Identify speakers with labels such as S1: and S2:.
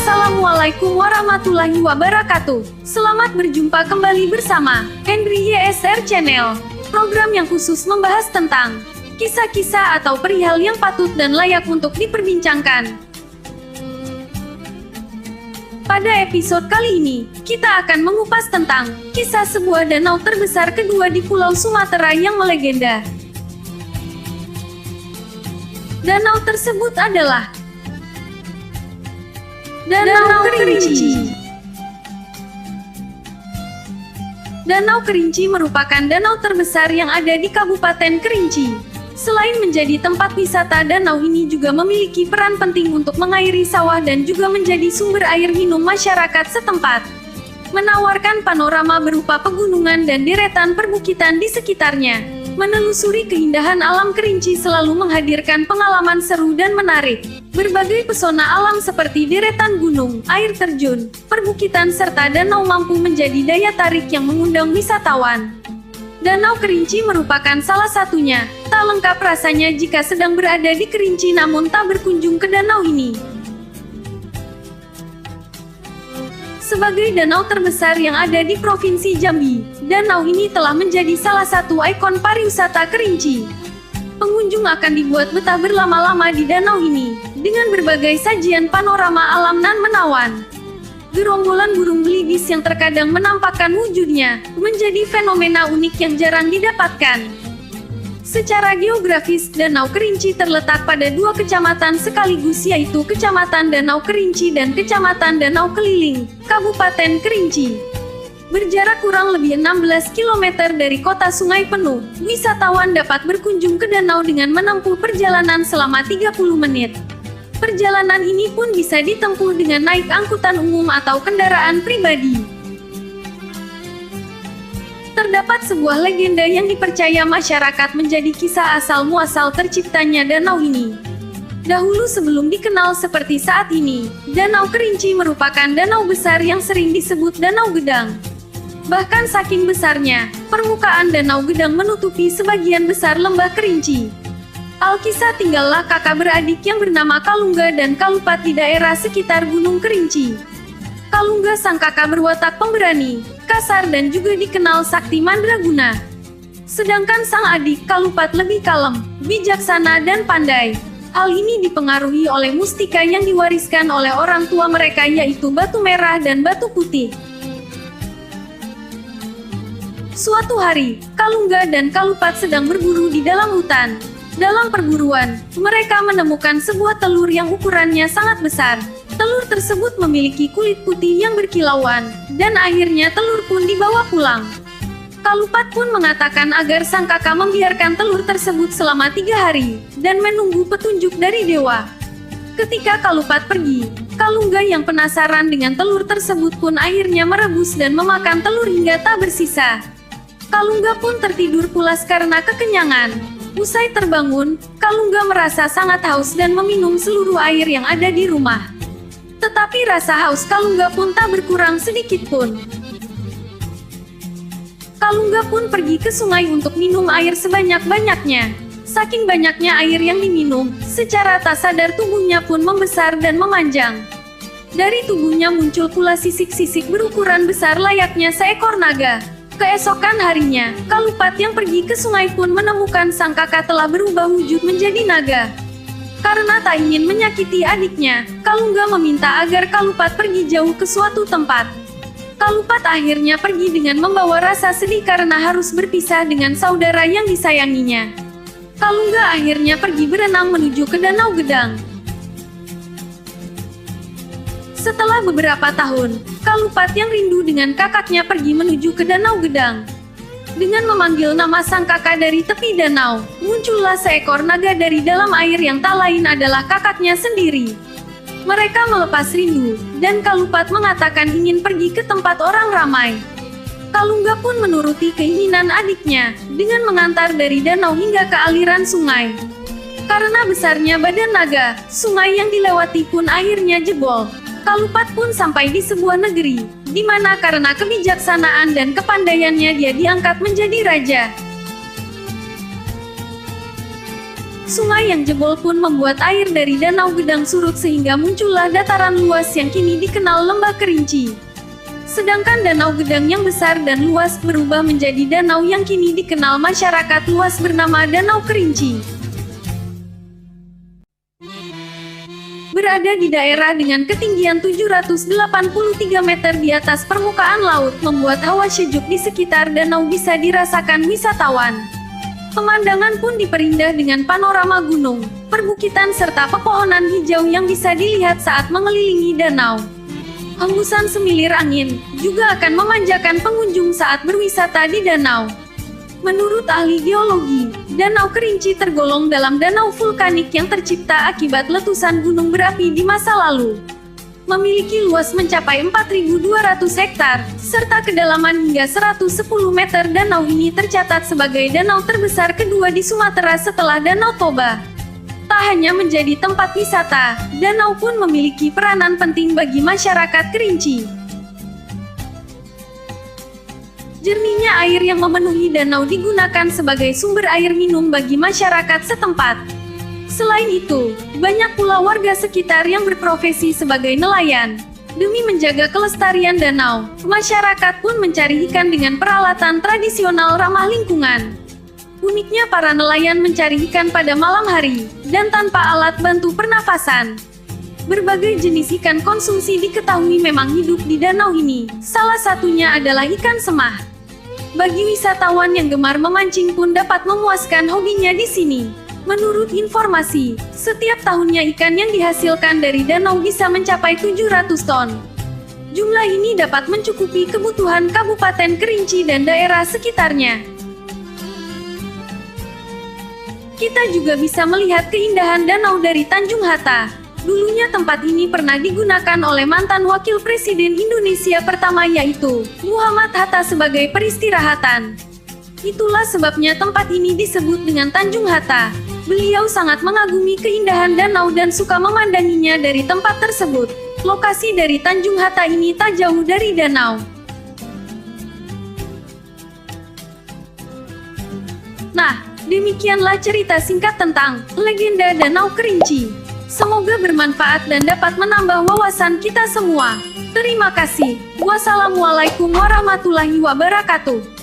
S1: Assalamualaikum warahmatullahi wabarakatuh. Selamat berjumpa kembali bersama Henry YSR Channel, program yang khusus membahas tentang kisah-kisah atau perihal yang patut dan layak untuk diperbincangkan. Pada episode kali ini, kita akan mengupas tentang kisah sebuah danau terbesar kedua di Pulau Sumatera yang melegenda. Danau tersebut adalah Danau Kerinci. Danau Kerinci merupakan danau terbesar yang ada di Kabupaten Kerinci. Selain menjadi tempat wisata, danau ini juga memiliki peran penting untuk mengairi sawah dan juga menjadi sumber air minum masyarakat setempat. Menawarkan panorama berupa pegunungan dan deretan perbukitan di sekitarnya. Menelusuri keindahan alam Kerinci selalu menghadirkan pengalaman seru dan menarik. Berbagai pesona alam seperti deretan gunung, air terjun, perbukitan serta danau mampu menjadi daya tarik yang mengundang wisatawan. Danau Kerinci merupakan salah satunya. Tak lengkap rasanya jika sedang berada di Kerinci namun tak berkunjung ke danau ini. Sebagai danau terbesar yang ada di Provinsi Jambi, danau ini telah menjadi salah satu ikon pariwisata Kerinci. Pengunjung akan dibuat betah berlama-lama di danau ini, dengan berbagai sajian panorama alam nan menawan. Gerombolan burung belibis yang terkadang menampakkan wujudnya, menjadi fenomena unik yang jarang didapatkan. Secara geografis, Danau Kerinci terletak pada dua kecamatan sekaligus, yaitu Kecamatan Danau Kerinci dan Kecamatan Danau Keliling, Kabupaten Kerinci. Berjarak kurang lebih 16 km dari kota Sungai Penuh, wisatawan dapat berkunjung ke danau dengan menempuh perjalanan selama 30 menit. Perjalanan ini pun bisa ditempuh dengan naik angkutan umum atau kendaraan pribadi. Terdapat sebuah legenda yang dipercaya masyarakat menjadi kisah asal-muasal terciptanya danau ini. Dahulu sebelum dikenal seperti saat ini, Danau Kerinci merupakan danau besar yang sering disebut Danau Gedang. Bahkan saking besarnya, permukaan Danau Gedang menutupi sebagian besar lembah Kerinci. Alkisah tinggallah kakak beradik yang bernama Kalungga dan Kalupat di daerah sekitar Gunung Kerinci. Kalungga sang kakak berwatak pemberani, kasar dan juga dikenal sakti mandraguna. Sedangkan sang adik Kalupat lebih kalem, bijaksana dan pandai. Hal ini dipengaruhi oleh mustika yang diwariskan oleh orang tua mereka, yaitu batu merah dan batu putih. Suatu hari, Kalungga dan Kalupat sedang berburu di dalam hutan. Dalam perburuan, mereka menemukan sebuah telur yang ukurannya sangat besar. Telur tersebut memiliki kulit putih yang berkilauan, dan akhirnya telur pun dibawa pulang. Kalupat pun mengatakan agar sang kakak membiarkan telur tersebut selama 3 hari, dan menunggu petunjuk dari dewa. Ketika Kalupat pergi, Kalungga yang penasaran dengan telur tersebut pun akhirnya merebus dan memakan telur hingga tak bersisa. Kalungga pun tertidur pulas karena kekenyangan. Usai terbangun, Kalungga merasa sangat haus dan meminum seluruh air yang ada di rumah. Tetapi rasa haus Kalungga pun tak berkurang sedikit pun. Kalungga pun pergi ke sungai untuk minum air sebanyak-banyaknya. Saking banyaknya air yang diminum, secara tak sadar tubuhnya pun membesar dan memanjang. Dari tubuhnya muncul pula sisik-sisik berukuran besar layaknya seekor naga. Keesokan harinya, Kalupat yang pergi ke sungai pun menemukan sang kakak telah berubah wujud menjadi naga. Karena tak ingin menyakiti adiknya, Kalungga meminta agar Kalupat pergi jauh ke suatu tempat. Kalupat akhirnya pergi dengan membawa rasa sedih karena harus berpisah dengan saudara yang disayanginya. Kalungga akhirnya pergi berenang menuju ke Danau Gedang. Setelah beberapa tahun, Kalupat yang rindu dengan kakaknya pergi menuju ke Danau Gedang. Dengan memanggil nama sang kakak dari tepi danau, muncullah seekor naga dari dalam air yang tak lain adalah kakaknya sendiri. Mereka melepas rindu, dan Kalupat mengatakan ingin pergi ke tempat orang ramai. Kalungga pun menuruti keinginan adiknya, dengan mengantar dari danau hingga ke aliran sungai. Karena besarnya badan naga, sungai yang dilewati pun akhirnya jebol. Kalupat pun sampai di sebuah negeri, di mana karena kebijaksanaan dan kepandaiannya dia diangkat menjadi raja. Sungai yang jebol pun membuat air dari Danau Gedang surut sehingga muncullah dataran luas yang kini dikenal Lembah Kerinci. Sedangkan Danau Gedang yang besar dan luas berubah menjadi danau yang kini dikenal masyarakat luas bernama Danau Kerinci. Berada di daerah dengan ketinggian 783 meter di atas permukaan laut, membuat hawa sejuk di sekitar danau bisa dirasakan wisatawan. Pemandangan pun diperindah dengan panorama gunung, perbukitan serta pepohonan hijau yang bisa dilihat saat mengelilingi danau. Hembusan semilir angin juga akan memanjakan pengunjung saat berwisata di danau. Menurut ahli geologi, Danau Kerinci tergolong dalam danau vulkanik yang tercipta akibat letusan gunung berapi di masa lalu. Memiliki luas mencapai 4.200 hektar, serta kedalaman hingga 110 meter. Danau ini tercatat sebagai danau terbesar kedua di Sumatera setelah Danau Toba. Tak hanya menjadi tempat wisata, danau pun memiliki peranan penting bagi masyarakat Kerinci. Jernihnya air yang memenuhi danau digunakan sebagai sumber air minum bagi masyarakat setempat. Selain itu, banyak pula warga sekitar yang berprofesi sebagai nelayan. Demi menjaga kelestarian danau, masyarakat pun mencari ikan dengan peralatan tradisional ramah lingkungan. Uniknya para nelayan mencari ikan pada malam hari, dan tanpa alat bantu pernafasan. Berbagai jenis ikan konsumsi diketahui memang hidup di danau ini, salah satunya adalah ikan semah. Bagi wisatawan yang gemar memancing pun dapat memuaskan hobinya di sini. Menurut informasi, setiap tahunnya ikan yang dihasilkan dari danau bisa mencapai 700 ton. Jumlah ini dapat mencukupi kebutuhan Kabupaten Kerinci dan daerah sekitarnya. Kita juga bisa melihat keindahan danau dari Tanjung Hatta. Dulunya tempat ini pernah digunakan oleh mantan Wakil Presiden Indonesia pertama yaitu Muhammad Hatta sebagai peristirahatan. Itulah sebabnya tempat ini disebut dengan Tanjung Hatta. Beliau sangat mengagumi keindahan danau dan suka memandanginya dari tempat tersebut. Lokasi dari Tanjung Hatta ini tak jauh dari danau. Nah, demikianlah cerita singkat tentang legenda Danau Kerinci. Semoga bermanfaat dan dapat menambah wawasan kita semua. Terima kasih. Wassalamualaikum warahmatullahi wabarakatuh.